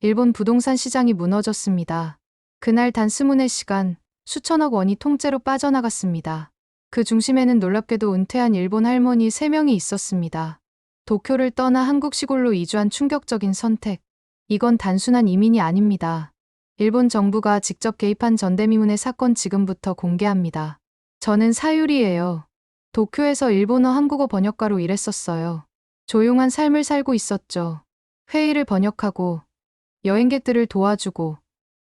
일본 부동산 시장이 무너졌습니다. 그날 단 24시간 수천억 원이 통째로 빠져나갔습니다. 그 중심에는 놀랍게도 은퇴한 일본 할머니 3명이 있었습니다. 도쿄를 떠나 한국 시골로 이주한 충격적인 선택. 이건 단순한 이민이 아닙니다. 일본 정부가 직접 개입한 전대미문의 사건 지금부터 공개합니다. 저는 사유리예요. 도쿄에서 일본어 한국어 번역가로 일했었어요. 조용한 삶을 살고 있었죠. 회의를 번역하고 여행객들을 도와주고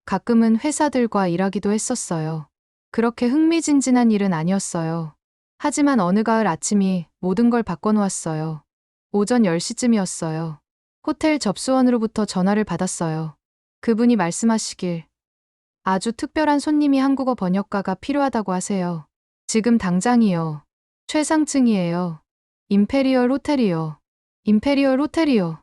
가끔은 회사들과 일하기도 했었어요. 그렇게 흥미진진한 일은 아니었어요. 하지만 어느 가을 아침이 모든 걸 바꿔놓았어요. 오전 10시쯤이었어요. 호텔 접수원으로부터 전화를 받았어요. 그분이 말씀하시길, 아주 특별한 손님이 한국어 번역가가 필요하다고 하세요. 지금 당장이요. 최상층이에요. 임페리얼 호텔이요. 임페리얼 호텔이요.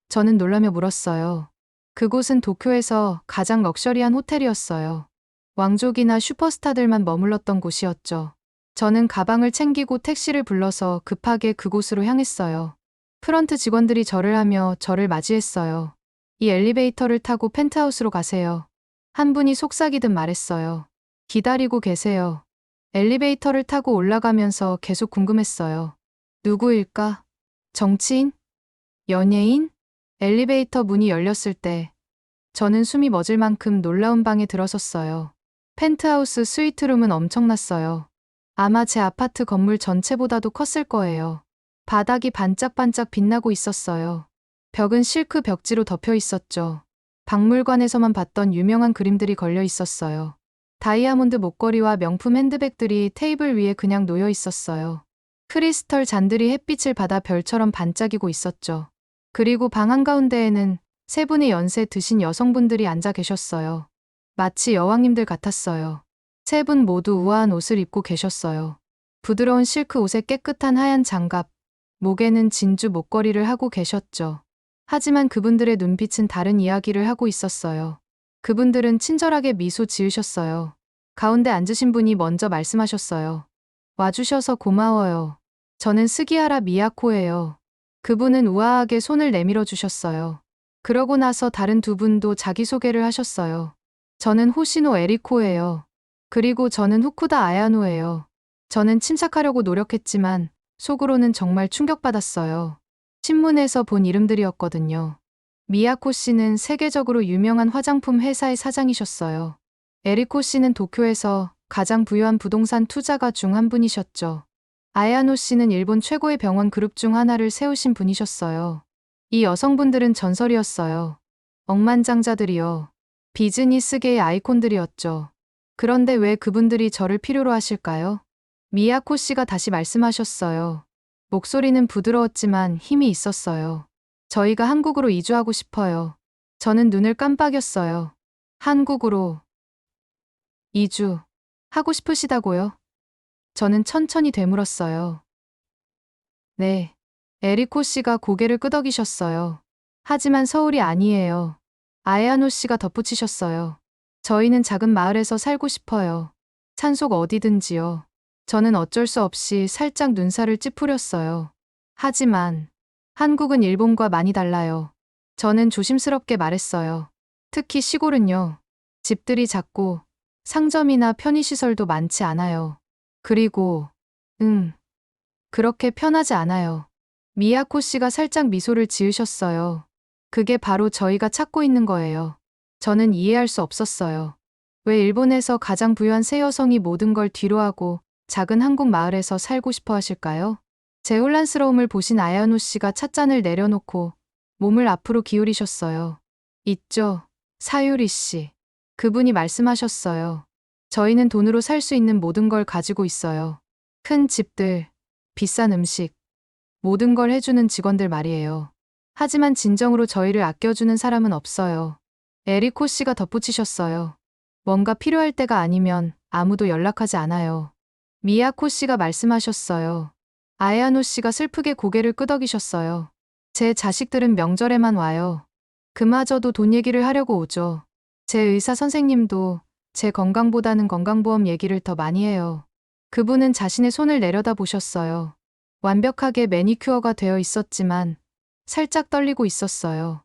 저는 놀라며 물었어요. 그곳은 도쿄에서 가장 럭셔리한 호텔이었어요. 왕족이나 슈퍼스타들만 머물렀던 곳이었죠. 저는 가방을 챙기고 택시를 불러서 급하게 그곳으로 향했어요. 프런트 직원들이 절을 하며 저를 맞이했어요. 이 엘리베이터를 타고 펜트하우스로 가세요. 한 분이 속삭이듯 말했어요. 기다리고 계세요. 엘리베이터를 타고 올라가면서 계속 궁금했어요. 누구일까? 정치인? 연예인? 엘리베이터 문이 열렸을 때 저는 숨이 멎을 만큼 놀라운 방에 들어섰어요. 펜트하우스 스위트룸은 엄청났어요. 아마 제 아파트 건물 전체보다도 컸을 거예요. 바닥이 반짝반짝 빛나고 있었어요. 벽은 실크 벽지로 덮여 있었죠. 박물관에서만 봤던 유명한 그림들이 걸려 있었어요. 다이아몬드 목걸이와 명품 핸드백들이 테이블 위에 그냥 놓여 있었어요. 크리스털 잔들이 햇빛을 받아 별처럼 반짝이고 있었죠. 그리고 방 한가운데에는 3분의 연세 드신 여성분들이 앉아 계셨어요. 마치 여왕님들 같았어요. 3분 모두 우아한 옷을 입고 계셨어요. 부드러운 실크 옷에 깨끗한 하얀 장갑, 목에는 진주 목걸이를 하고 계셨죠. 하지만 그분들의 눈빛은 다른 이야기를 하고 있었어요. 그분들은 친절하게 미소 지으셨어요. 가운데 앉으신 분이 먼저 말씀하셨어요. 와주셔서 고마워요. 저는 스기하라 미야코예요. 그분은 우아하게 손을 내밀어 주셨어요. 그러고 나서 다른 2분도 자기소개를 하셨어요. 저는 호시노 에리코예요. 그리고 저는 후쿠다 아야노예요. 저는 침착하려고 노력했지만 속으로는 정말 충격받았어요. 신문에서 본 이름들이었거든요. 미야코 씨는 세계적으로 유명한 화장품 회사의 사장이셨어요. 에리코 씨는 도쿄에서 가장 부유한 부동산 투자가 중 한 분이셨죠. 아야노 씨는 일본 최고의 병원 그룹 중 하나를 세우신 분이셨어요. 이 여성분들은 전설이었어요. 억만장자들이요. 비즈니스계의 아이콘들이었죠. 그런데 왜 그분들이 저를 필요로 하실까요? 미야코 씨가 다시 말씀하셨어요. 목소리는 부드러웠지만 힘이 있었어요. 저희가 한국으로 이주하고 싶어요. 저는 눈을 깜빡였어요. 한국으로 이주 하고 싶으시다고요? 저는 천천히 되물었어요. 네. 에리코 씨가 고개를 끄덕이셨어요. 하지만 서울이 아니에요. 아야노 씨가 덧붙이셨어요. 저희는 작은 마을에서 살고 싶어요. 산속 어디든지요. 저는 어쩔 수 없이 살짝 눈살을 찌푸렸어요. 하지만 한국은 일본과 많이 달라요. 저는 조심스럽게 말했어요. 특히 시골은요. 집들이 작고 상점이나 편의시설도 많지 않아요. 그리고 그렇게 편하지 않아요. 미야코 씨가 살짝 미소를 지으셨어요. 그게 바로 저희가 찾고 있는 거예요. 저는 이해할 수 없었어요. 왜 일본에서 가장 부유한 세 여성이 모든 걸 뒤로하고 작은 한국 마을에서 살고 싶어 하실까요? 제 혼란스러움을 보신 아야노 씨가 찻잔을 내려놓고 몸을 앞으로 기울이셨어요. 있죠, 사유리 씨. 그분이 말씀하셨어요. 저희는 돈으로 살 수 있는 모든 걸 가지고 있어요. 큰 집들, 비싼 음식, 모든 걸 해주는 직원들 말이에요. 하지만 진정으로 저희를 아껴주는 사람은 없어요. 에리코 씨가 덧붙이셨어요. 뭔가 필요할 때가 아니면 아무도 연락하지 않아요. 미야코 씨가 말씀하셨어요. 아야노 씨가 슬프게 고개를 끄덕이셨어요. 제 자식들은 명절에만 와요. 그마저도 돈 얘기를 하려고 오죠. 제 의사 선생님도 제 건강보다는 건강보험 얘기를 더 많이 해요. 그분은 자신의 손을 내려다 보셨어요. 완벽하게 매니큐어가 되어 있었지만 살짝 떨리고 있었어요.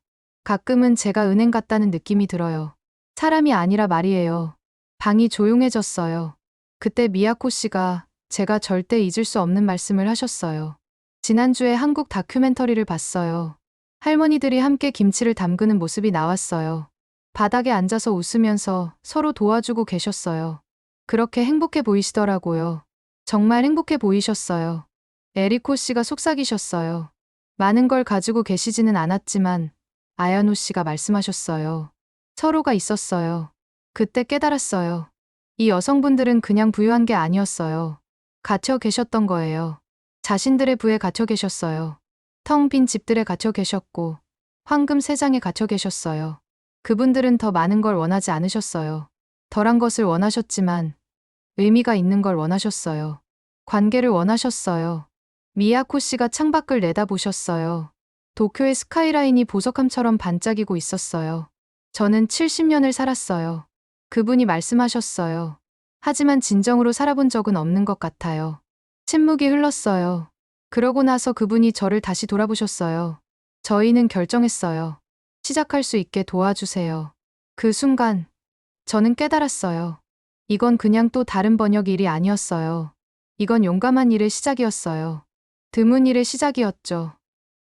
가끔은 제가 은행 같다는 느낌이 들어요. 사람이 아니라 말이에요. 방이 조용해졌어요. 그때 미야코 씨가 제가 절대 잊을 수 없는 말씀을 하셨어요. 지난주에 한국 다큐멘터리를 봤어요. 할머니들이 함께 김치를 담그는 모습이 나왔어요. 바닥에 앉아서 웃으면서 서로 도와주고 계셨어요. 그렇게 행복해 보이시더라고요. 정말 행복해 보이셨어요. 에리코 씨가 속삭이셨어요. 많은 걸 가지고 계시지는 않았지만 아야노 씨가 말씀하셨어요. 서로가 있었어요. 그때 깨달았어요. 이 여성분들은 그냥 부유한 게 아니었어요. 갇혀 계셨던 거예요. 자신들의 부에 갇혀 계셨어요. 텅 빈 집들에 갇혀 계셨고 황금 세장에 갇혀 계셨어요. 그분들은 더 많은 걸 원하지 않으셨어요. 덜한 것을 원하셨지만 의미가 있는 걸 원하셨어요. 관계를 원하셨어요. 미야코 씨가 창밖을 내다보셨어요. 도쿄의 스카이라인이 보석함처럼 반짝이고 있었어요. 저는 70년을 살았어요. 그분이 말씀하셨어요. 하지만 진정으로 살아본 적은 없는 것 같아요. 침묵이 흘렀어요. 그러고 나서 그분이 저를 다시 돌아보셨어요. 저희는 결정했어요. 시작할 수 있게 도와주세요. 그 순간 저는 깨달았어요. 이건 그냥 또 다른 번역 일이 아니었어요. 이건 용감한 일의 시작이었어요. 드문 일의 시작이었죠.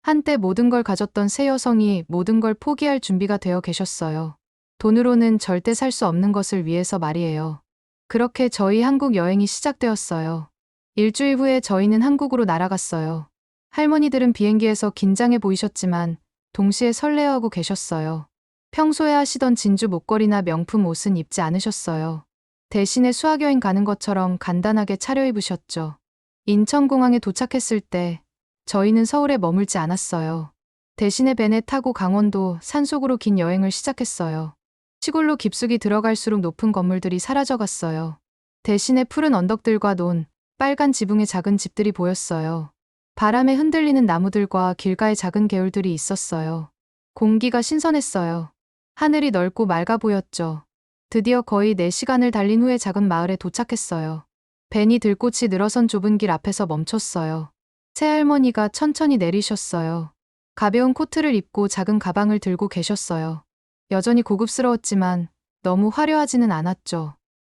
한때 모든 걸 가졌던 새 여성이 모든 걸 포기할 준비가 되어 계셨어요. 돈으로는 절대 살 수 없는 것을 위해서 말이에요. 그렇게 저희 한국 여행이 시작되었어요. 일주일 후에 저희는 한국으로 날아갔어요. 할머니들은 비행기에서 긴장해 보이셨지만 동시에 설레어하고 계셨어요. 평소에 하시던 진주 목걸이나 명품 옷은 입지 않으셨어요. 대신에 수학여행 가는 것처럼 간단하게 차려입으셨죠. 인천공항에 도착했을 때 저희는 서울에 머물지 않았어요. 대신에 벤에 타고 강원도 산속으로 긴 여행을 시작했어요. 시골로 깊숙이 들어갈수록 높은 건물들이 사라져갔어요. 대신에 푸른 언덕들과 논, 빨간 지붕의 작은 집들이 보였어요. 바람에 흔들리는 나무들과 길가에 작은 개울들이 있었어요. 공기가 신선했어요. 하늘이 넓고 맑아 보였죠. 드디어 거의 4시간을 달린 후에 작은 마을에 도착했어요. 벤이 들꽃이 늘어선 좁은 길 앞에서 멈췄어요. 새할머니가 천천히 내리셨어요. 가벼운 코트를 입고 작은 가방을 들고 계셨어요. 여전히 고급스러웠지만 너무 화려하지는 않았죠.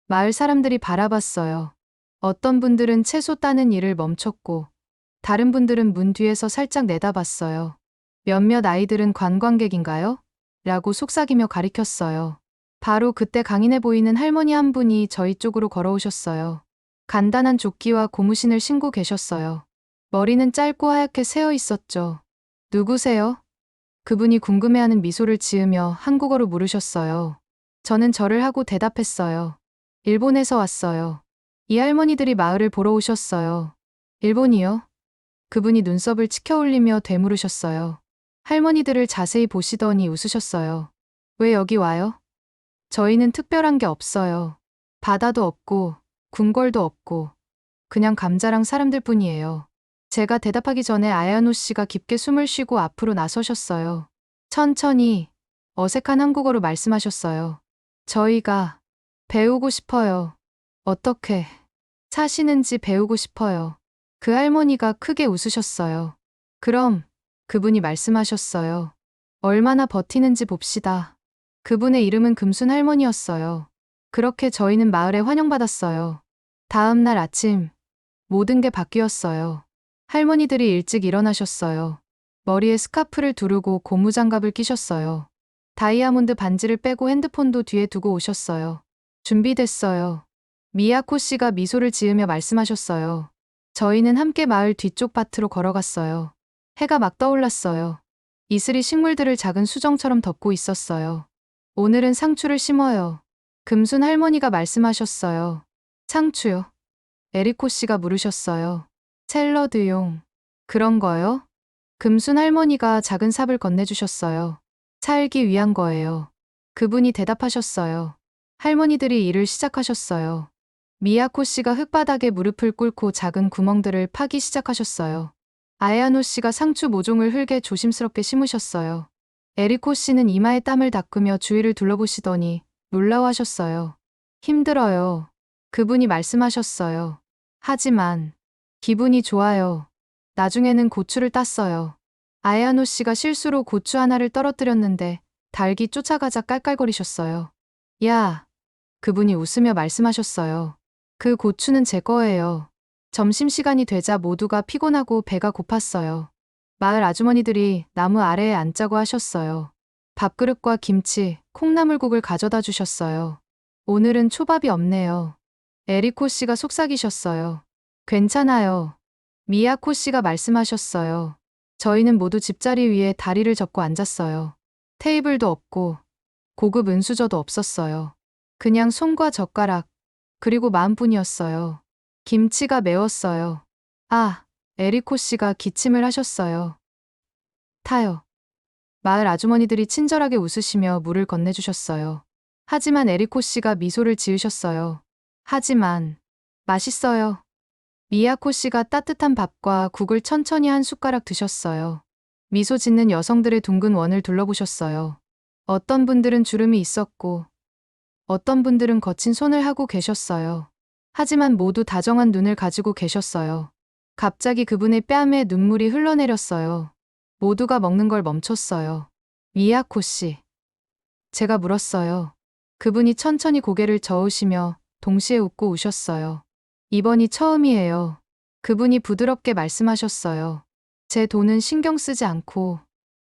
마을 사람들이 바라봤어요. 어떤 분들은 채소 따는 일을 멈췄고 다른 분들은 문 뒤에서 살짝 내다봤어요. 몇몇 아이들은 관광객인가요? 라고 속삭이며 가리켰어요. 바로 그때 강인해 보이는 할머니 한 분이 저희 쪽으로 걸어오셨어요. 간단한 조끼와 고무신을 신고 계셨어요. 머리는 짧고 하얗게 새어 있었죠. 누구세요? 그분이 궁금해하는 미소를 지으며 한국어로 물으셨어요. 저는 절을 하고 대답했어요. 일본에서 왔어요. 이 할머니들이 마을을 보러 오셨어요. 일본이요? 그분이 눈썹을 치켜 올리며 되물으셨어요. 할머니들을 자세히 보시더니 웃으셨어요. 왜 여기 와요? 저희는 특별한 게 없어요. 바다도 없고 궁궐도 없고 그냥 감자랑 사람들 뿐이에요. 제가 대답하기 전에 아야노 씨가 깊게 숨을 쉬고 앞으로 나서셨어요. 천천히 어색한 한국어로 말씀하셨어요. 저희가 배우고 싶어요. 어떻게 사시는지 배우고 싶어요. 그 할머니가 크게 웃으셨어요. 그럼 그분이 말씀하셨어요. 얼마나 버티는지 봅시다. 그분의 이름은 금순 할머니였어요. 그렇게 저희는 마을에 환영받았어요. 다음 날 아침 모든 게 바뀌었어요. 할머니들이 일찍 일어나셨어요. 머리에 스카프를 두르고 고무장갑을 끼셨어요. 다이아몬드 반지를 빼고 핸드폰도 뒤에 두고 오셨어요. 준비됐어요. 미야코 씨가 미소를 지으며 말씀하셨어요. 저희는 함께 마을 뒤쪽 밭으로 걸어갔어요. 해가 막 떠올랐어요. 이슬이 식물들을 작은 수정처럼 덮고 있었어요. 오늘은 상추를 심어요. 금순 할머니가 말씀하셨어요. 상추요? 에리코 씨가 물으셨어요. 샐러드용. 그런 거요? 금순 할머니가 작은 삽을 건네주셨어요. 살기 위한 거예요. 그분이 대답하셨어요. 할머니들이 일을 시작하셨어요. 미야코 씨가 흙바닥에 무릎을 꿇고 작은 구멍들을 파기 시작하셨어요. 아야노 씨가 상추 모종을 흙에 조심스럽게 심으셨어요. 에리코 씨는 이마에 땀을 닦으며 주위를 둘러보시더니 놀라워하셨어요. 힘들어요. 그분이 말씀하셨어요. 하지만 기분이 좋아요. 나중에는 고추를 땄어요. 아야노 씨가 실수로 고추 하나를 떨어뜨렸는데 닭이 쫓아가자 깔깔거리셨어요. 야, 그분이 웃으며 말씀하셨어요. 그 고추는 제 거예요. 점심시간이 되자 모두가 피곤하고 배가 고팠어요. 마을 아주머니들이 나무 아래에 앉자고 하셨어요. 밥그릇과 김치, 콩나물국을 가져다 주셨어요. 오늘은 초밥이 없네요. 에리코 씨가 속삭이셨어요. 괜찮아요. 미야코 씨가 말씀하셨어요. 저희는 모두 집자리 위에 다리를 접고 앉았어요. 테이블도 없고 고급 은수저도 없었어요. 그냥 손과 젓가락, 그리고 마음뿐이었어요. 김치가 매웠어요. 아, 에리코 씨가 기침을 하셨어요. 타요. 마을 아주머니들이 친절하게 웃으시며 물을 건네주셨어요. 하지만 에리코 씨가 미소를 지으셨어요. 하지만 맛있어요. 미야코 씨가 따뜻한 밥과 국을 천천히 한 숟가락 드셨어요. 미소 짓는 여성들의 둥근 원을 둘러보셨어요. 어떤 분들은 주름이 있었고 어떤 분들은 거친 손을 하고 계셨어요. 하지만 모두 다정한 눈을 가지고 계셨어요. 갑자기 그분의 뺨에 눈물이 흘러내렸어요. 모두가 먹는 걸 멈췄어요. 미야코 씨. 제가 물었어요. 그분이 천천히 고개를 저으시며 동시에 웃고 우셨어요. 이번이 처음이에요. 그분이 부드럽게 말씀하셨어요. 제 돈은 신경 쓰지 않고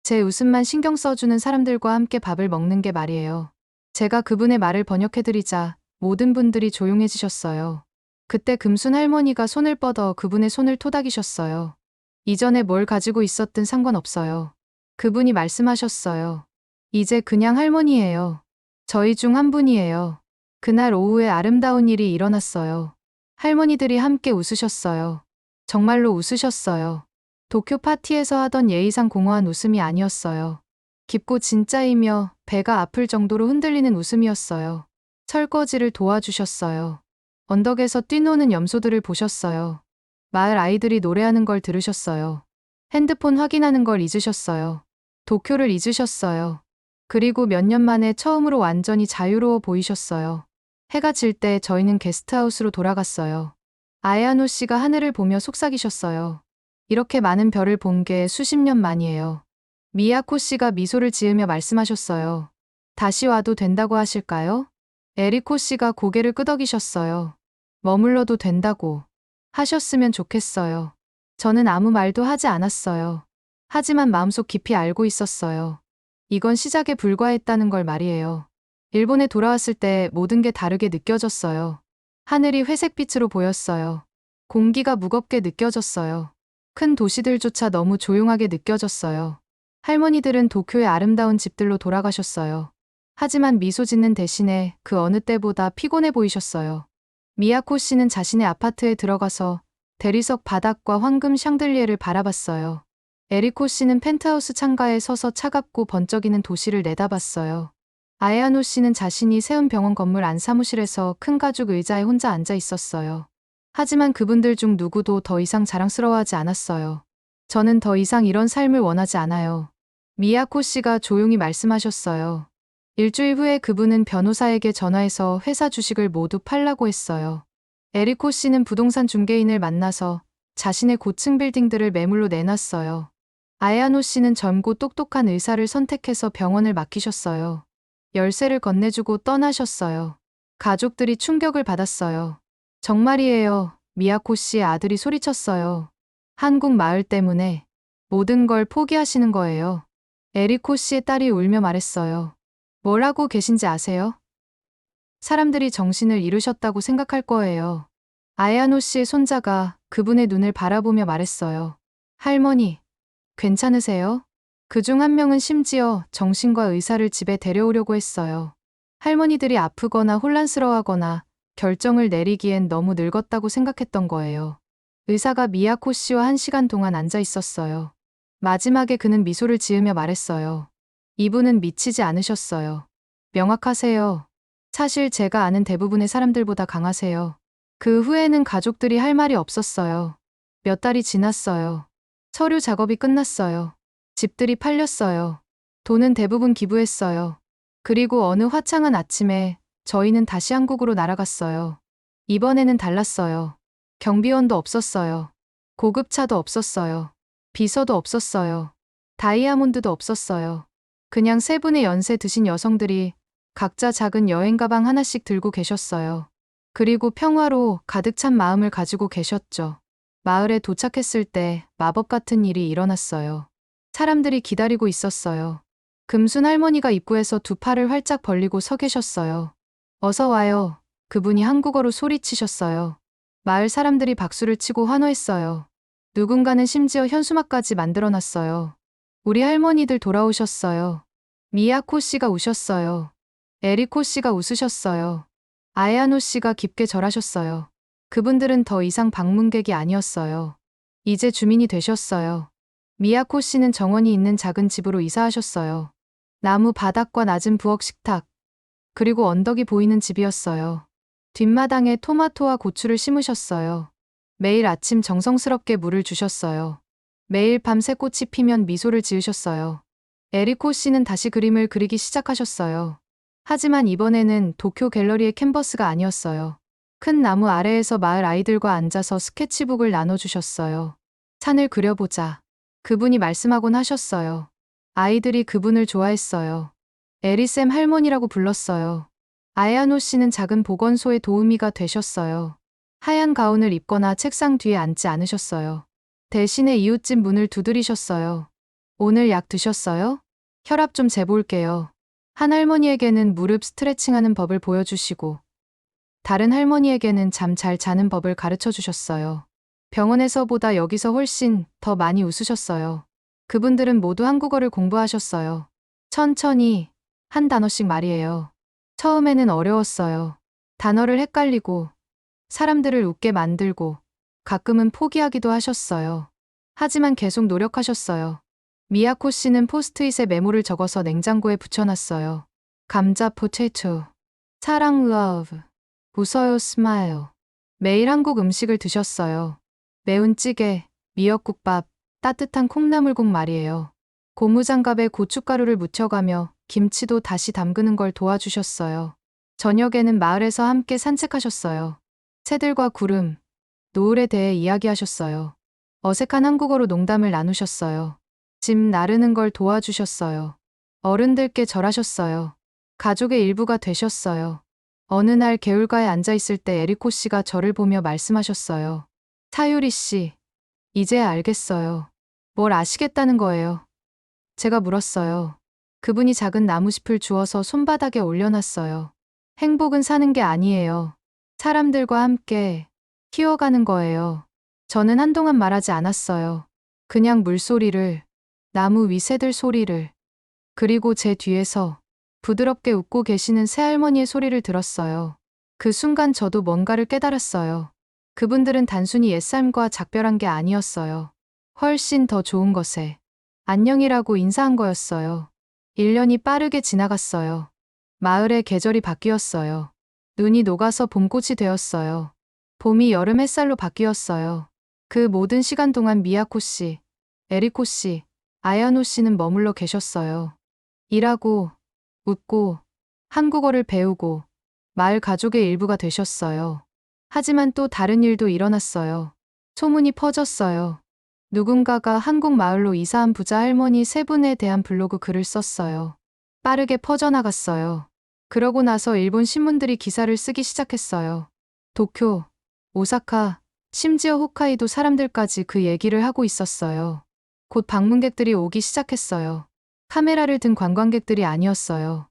제 웃음만 신경 써주는 사람들과 함께 밥을 먹는 게 말이에요. 제가 그분의 말을 번역해드리자 모든 분들이 조용해지셨어요. 그때 금순 할머니가 손을 뻗어 그분의 손을 토닥이셨어요. 이전에 뭘 가지고 있었든 상관없어요. 그분이 말씀하셨어요. 이제 그냥 할머니예요. 저희 중 한 분이에요. 그날 오후에 아름다운 일이 일어났어요. 할머니들이 함께 웃으셨어요. 정말로 웃으셨어요. 도쿄 파티에서 하던 예의상 공허한 웃음이 아니었어요. 깊고 진짜이며 배가 아플 정도로 흔들리는 웃음이었어요. 설거지를 도와주셨어요. 언덕에서 뛰노는 염소들을 보셨어요. 마을 아이들이 노래하는 걸 들으셨어요. 핸드폰 확인하는 걸 잊으셨어요. 도쿄를 잊으셨어요. 그리고 몇 년 만에 처음으로 완전히 자유로워 보이셨어요. 해가 질 때 저희는 게스트하우스로 돌아갔어요. 아야노 씨가 하늘을 보며 속삭이셨어요. 이렇게 많은 별을 본 게 수십 년 만이에요. 미야코 씨가 미소를 지으며 말씀하셨어요. 다시 와도 된다고 하실까요? 에리코 씨가 고개를 끄덕이셨어요. 머물러도 된다고 하셨으면 좋겠어요. 저는 아무 말도 하지 않았어요. 하지만 마음속 깊이 알고 있었어요. 이건 시작에 불과했다는 걸 말이에요. 일본에 돌아왔을 때 모든 게 다르게 느껴졌어요. 하늘이 회색빛으로 보였어요. 공기가 무겁게 느껴졌어요. 큰 도시들조차 너무 조용하게 느껴졌어요. 할머니들은 도쿄의 아름다운 집들로 돌아가셨어요. 하지만 미소 짓는 대신에 그 어느 때보다 피곤해 보이셨어요. 미야코 씨는 자신의 아파트에 들어가서 대리석 바닥과 황금 샹들리에를 바라봤어요. 에리코 씨는 펜트하우스 창가에 서서 차갑고 번쩍이는 도시를 내다봤어요. 아야노 씨는 자신이 세운 병원 건물 안 사무실에서 큰 가죽 의자에 혼자 앉아 있었어요. 하지만 그분들 중 누구도 더 이상 자랑스러워하지 않았어요. 저는 더 이상 이런 삶을 원하지 않아요. 미야코 씨가 조용히 말씀하셨어요. 일주일 후에 그분은 변호사에게 전화해서 회사 주식을 모두 팔라고 했어요. 에리코 씨는 부동산 중개인을 만나서 자신의 고층 빌딩들을 매물로 내놨어요. 아야노 씨는 젊고 똑똑한 의사를 선택해서 병원을 맡기셨어요. 열쇠를 건네주고 떠나셨어요. 가족들이 충격을 받았어요. 정말이에요. 미야코 씨의 아들이 소리쳤어요. 한국 마을 때문에 모든 걸 포기하시는 거예요. 에리코 씨의 딸이 울며 말했어요. 뭘 하고 계신지 아세요? 사람들이 정신을 잃으셨다고 생각할 거예요. 아야노 씨의 손자가 그분의 눈을 바라보며 말했어요. 할머니, 괜찮으세요? 그중 한 명은 심지어 정신과 의사를 집에 데려오려고 했어요. 할머니들이 아프거나 혼란스러워하거나 결정을 내리기엔 너무 늙었다고 생각했던 거예요. 의사가 미야코 씨와 1시간 동안 앉아 있었어요. 마지막에 그는 미소를 지으며 말했어요. 이분은 미치지 않으셨어요. 명확하세요. 사실 제가 아는 대부분의 사람들보다 강하세요. 그 후에는 가족들이 할 말이 없었어요. 몇 달이 지났어요. 서류 작업이 끝났어요. 집들이 팔렸어요. 돈은 대부분 기부했어요. 그리고 어느 화창한 아침에 저희는 다시 한국으로 날아갔어요. 이번에는 달랐어요. 경비원도 없었어요. 고급차도 없었어요. 비서도 없었어요. 다이아몬드도 없었어요. 그냥 세 분의 연세 드신 여성들이 각자 작은 여행 가방 하나씩 들고 계셨어요. 그리고 평화로 가득 찬 마음을 가지고 계셨죠. 마을에 도착했을 때 마법 같은 일이 일어났어요. 사람들이 기다리고 있었어요. 금순 할머니가 입구에서 두 팔을 활짝 벌리고 서 계셨어요. 어서 와요. 그분이 한국어로 소리치셨어요. 마을 사람들이 박수를 치고 환호했어요. 누군가는 심지어 현수막까지 만들어놨어요. 우리 할머니들 돌아오셨어요. 미야코 씨가 우셨어요. 에리코 씨가 웃으셨어요. 아야노 씨가 깊게 절하셨어요. 그분들은 더 이상 방문객이 아니었어요. 이제 주민이 되셨어요. 미야코 씨는 정원이 있는 작은 집으로 이사하셨어요. 나무 바닥과 낮은 부엌 식탁, 그리고 언덕이 보이는 집이었어요. 뒷마당에 토마토와 고추를 심으셨어요. 매일 아침 정성스럽게 물을 주셨어요. 매일 밤 새꽃이 피면 미소를 지으셨어요. 에리코 씨는 다시 그림을 그리기 시작하셨어요. 하지만 이번에는 도쿄 갤러리의 캔버스가 아니었어요. 큰 나무 아래에서 마을 아이들과 앉아서 스케치북을 나눠주셨어요. 산을 그려보자. 그분이 말씀하곤 하셨어요. 아이들이 그분을 좋아했어요. 에리쌤 할머니라고 불렀어요. 아야노 씨는 작은 보건소의 도우미가 되셨어요. 하얀 가운을 입거나 책상 뒤에 앉지 않으셨어요. 대신에 이웃집 문을 두드리셨어요. 오늘 약 드셨어요? 혈압 좀 재볼게요. 한 할머니에게는 무릎 스트레칭하는 법을 보여주시고 다른 할머니에게는 잠 잘 자는 법을 가르쳐 주셨어요. 병원에서보다 여기서 훨씬 더 많이 웃으셨어요. 그분들은 모두 한국어를 공부하셨어요. 천천히 한 단어씩 말이에요. 처음에는 어려웠어요. 단어를 헷갈리고 사람들을 웃게 만들고 가끔은 포기하기도 하셨어요. 하지만 계속 노력하셨어요. 미야코 씨는 포스트잇에 메모를 적어서 냉장고에 붙여놨어요. 감자 포테이토, 사랑 love, 웃어요 스마일. 매일 한국 음식을 드셨어요. 매운 찌개, 미역국밥, 따뜻한 콩나물국 말이에요. 고무장갑에 고춧가루를 묻혀가며 김치도 다시 담그는 걸 도와주셨어요. 저녁에는 마을에서 함께 산책하셨어요. 새들과 구름, 노을에 대해 이야기하셨어요. 어색한 한국어로 농담을 나누셨어요. 집 나르는 걸 도와주셨어요. 어른들께 절하셨어요. 가족의 일부가 되셨어요. 어느 날 개울가에 앉아 있을 때 에리코 씨가 저를 보며 말씀하셨어요. 사유리 씨, 이제야 알겠어요. 뭘 아시겠다는 거예요? 제가 물었어요. 그분이 작은 나무짚을 주워서 손바닥에 올려놨어요. 행복은 사는 게 아니에요. 사람들과 함께 키워가는 거예요. 저는 한동안 말하지 않았어요. 그냥 물소리를, 나무 위 새들 소리를, 그리고 제 뒤에서 부드럽게 웃고 계시는 새할머니의 소리를 들었어요. 그 순간 저도 뭔가를 깨달았어요. 그분들은 단순히 옛삶과 작별한 게 아니었어요. 훨씬 더 좋은 것에 안녕이라고 인사한 거였어요. 1년이 빠르게 지나갔어요. 마을의 계절이 바뀌었어요. 눈이 녹아서 봄꽃이 되었어요. 봄이 여름 햇살로 바뀌었어요. 그 모든 시간 동안 미야코 씨, 에리코 씨, 아야노 씨는 머물러 계셨어요. 일하고, 웃고, 한국어를 배우고, 마을 가족의 일부가 되셨어요. 하지만 또 다른 일도 일어났어요. 소문이 퍼졌어요. 누군가가 한국 마을로 이사한 부자 할머니 세 분에 대한 블로그 글을 썼어요. 빠르게 퍼져나갔어요. 그러고 나서 일본 신문들이 기사를 쓰기 시작했어요. 도쿄, 오사카, 심지어 홋카이도 사람들까지 그 얘기를 하고 있었어요. 곧 방문객들이 오기 시작했어요. 카메라를 든 관광객들이 아니었어요.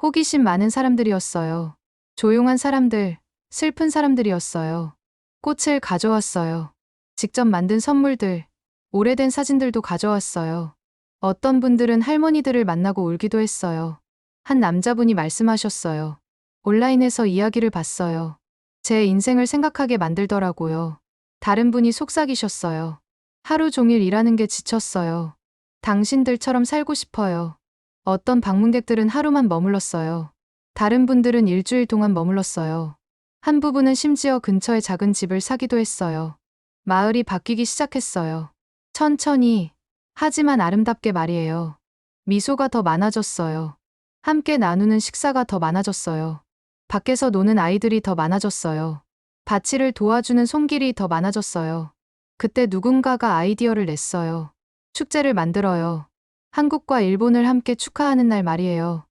호기심 많은 사람들이었어요. 조용한 사람들, 슬픈 사람들이었어요. 꽃을 가져왔어요. 직접 만든 선물들, 오래된 사진들도 가져왔어요. 어떤 분들은 할머니들을 만나고 울기도 했어요. 한 남자분이 말씀하셨어요. 온라인에서 이야기를 봤어요. 제 인생을 생각하게 만들더라고요. 다른 분이 속삭이셨어요. 하루 종일 일하는 게 지쳤어요. 당신들처럼 살고 싶어요. 어떤 방문객들은 하루만 머물렀어요. 다른 분들은 일주일 동안 머물렀어요. 한 부부는 심지어 근처에 작은 집을 사기도 했어요. 마을이 바뀌기 시작했어요. 천천히, 하지만 아름답게 말이에요. 미소가 더 많아졌어요. 함께 나누는 식사가 더 많아졌어요. 밖에서 노는 아이들이 더 많아졌어요. 밭일을 도와주는 손길이 더 많아졌어요. 그때 누군가가 아이디어를 냈어요. 축제를 만들어요. 한국과 일본을 함께 축하하는 날 말이에요.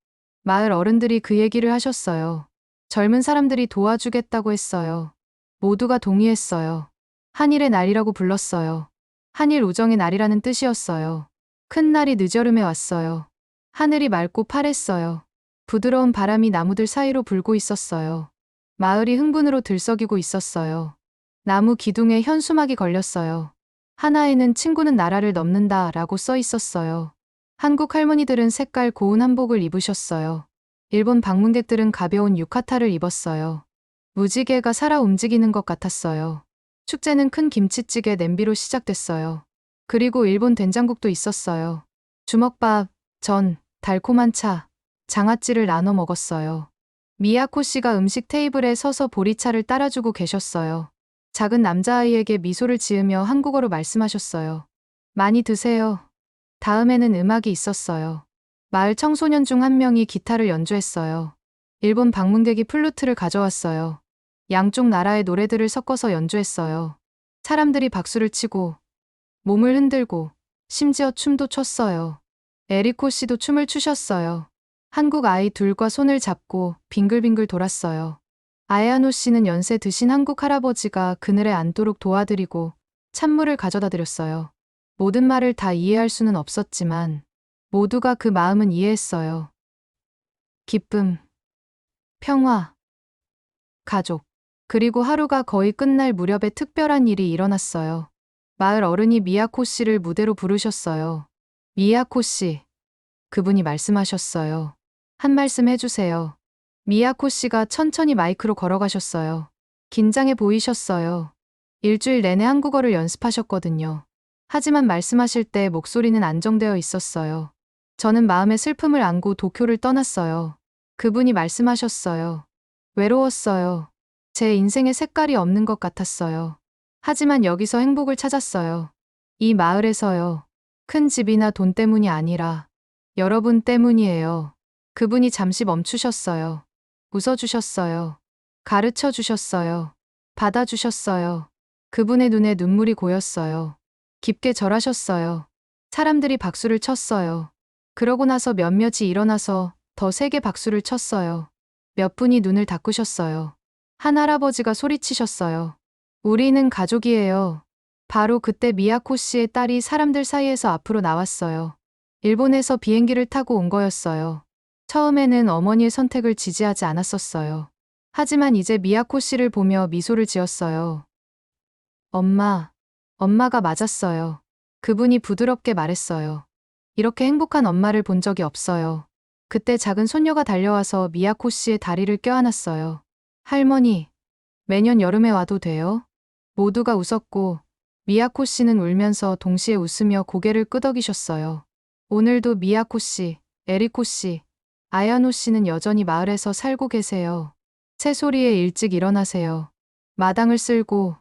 마을 어른들이 그 얘기를 하셨어요. 젊은 사람들이 도와주겠다고 했어요. 모두가 동의했어요. 한일의 날이라고 불렀어요. 한일 우정의 날이라는 뜻이었어요. 큰 날이 늦여름에 왔어요. 하늘이 맑고 파랬어요. 부드러운 바람이 나무들 사이로 불고 있었어요. 마을이 흥분으로 들썩이고 있었어요. 나무 기둥에 현수막이 걸렸어요. 하나에는 친구는 나라를 넘는다 라고 써 있었어요. 한국 할머니들은 색깔 고운 한복을 입으셨어요. 일본 방문객들은 가벼운 유카타를 입었어요. 무지개가 살아 움직이는 것 같았어요. 축제는 큰 김치찌개 냄비로 시작됐어요. 그리고 일본 된장국도 있었어요. 주먹밥, 전, 달콤한 차, 장아찌를 나눠 먹었어요. 미야코 씨가 음식 테이블에 서서 보리차를 따라주고 계셨어요. 작은 남자아이에게 미소를 지으며 한국어로 말씀하셨어요. 많이 드세요. 다음에는 음악이 있었어요. 마을 청소년 중 한 명이 기타를 연주했어요. 일본 방문객이 플루트를 가져왔어요. 양쪽 나라의 노래들을 섞어서 연주했어요. 사람들이 박수를 치고 몸을 흔들고 심지어 춤도 췄어요. 에리코 씨도 춤을 추셨어요. 한국 아이 둘과 손을 잡고 빙글빙글 돌았어요. 아야노 씨는 연세 드신 한국 할아버지가 그늘에 앉도록 도와드리고 찬물을 가져다 드렸어요. 모든 말을 다 이해할 수는 없었지만 모두가 그 마음은 이해했어요. 기쁨, 평화, 가족. 그리고 하루가 거의 끝날 무렵에 특별한 일이 일어났어요. 마을 어른이 미야코 씨를 무대로 부르셨어요. 미야코 씨. 그분이 말씀하셨어요. 한 말씀 해주세요. 미야코 씨가 천천히 마이크로 걸어가셨어요. 긴장해 보이셨어요. 일주일 내내 한국어를 연습하셨거든요. 하지만 말씀하실 때 목소리는 안정되어 있었어요. 저는 마음의 슬픔을 안고 도쿄를 떠났어요. 그분이 말씀하셨어요. 외로웠어요. 제 인생에 색깔이 없는 것 같았어요. 하지만 여기서 행복을 찾았어요. 이 마을에서요. 큰 집이나 돈 때문이 아니라 여러분 때문이에요. 그분이 잠시 멈추셨어요. 웃어주셨어요. 가르쳐 주셨어요. 받아주셨어요. 그분의 눈에 눈물이 고였어요. 깊게 절하셨어요. 사람들이 박수를 쳤어요. 그러고 나서 몇몇이 일어나서 더 세게 박수를 쳤어요. 몇 분이 눈을 닦으셨어요. 한 할아버지가 소리치셨어요. 우리는 가족이에요. 바로 그때 미야코 씨의 딸이 사람들 사이에서 앞으로 나왔어요. 일본에서 비행기를 타고 온 거였어요. 처음에는 어머니의 선택을 지지하지 않았었어요. 하지만 이제 미야코 씨를 보며 미소를 지었어요. 엄마가 맞았어요. 그분이 부드럽게 말했어요. 이렇게 행복한 엄마를 본 적이 없어요. 그때 작은 손녀가 달려와서 미야코 씨의 다리를 껴안았어요. 할머니, 매년 여름에 와도 돼요? 모두가 웃었고 미야코 씨는 울면서 동시에 웃으며 고개를 끄덕이셨어요. 오늘도 미야코 씨, 에리코 씨, 아야노 씨는 여전히 마을에서 살고 계세요. 새소리에 일찍 일어나세요. 마당을 쓸고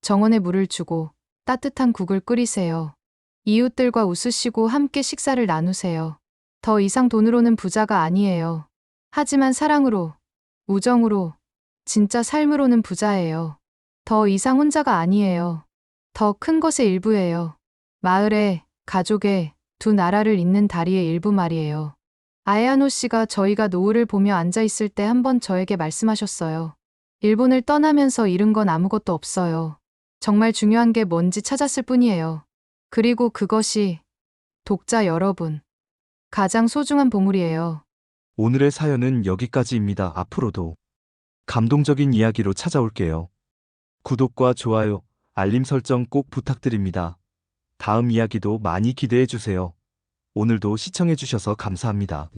정원에 물을 주고 따뜻한 국을 끓이세요. 이웃들과 웃으시고 함께 식사를 나누세요. 더 이상 돈으로는 부자가 아니에요. 하지만 사랑으로, 우정으로, 진짜 삶으로는 부자예요. 더 이상 혼자가 아니에요. 더 큰 것의 일부예요. 마을에, 가족에, 두 나라를 잇는 다리의 일부 말이에요. 아야노 씨가 저희가 노을을 보며 앉아있을 때 한 번 저에게 말씀하셨어요. 일본을 떠나면서 잃은 건 아무것도 없어요. 정말 중요한 게 뭔지 찾았을 뿐이에요. 그리고 그것이 독자 여러분, 가장 소중한 보물이에요. 오늘의 사연은 여기까지입니다. 앞으로도 감동적인 이야기로 찾아올게요. 구독과 좋아요, 알림 설정 꼭 부탁드립니다. 다음 이야기도 많이 기대해 주세요. 오늘도 시청해 주셔서 감사합니다.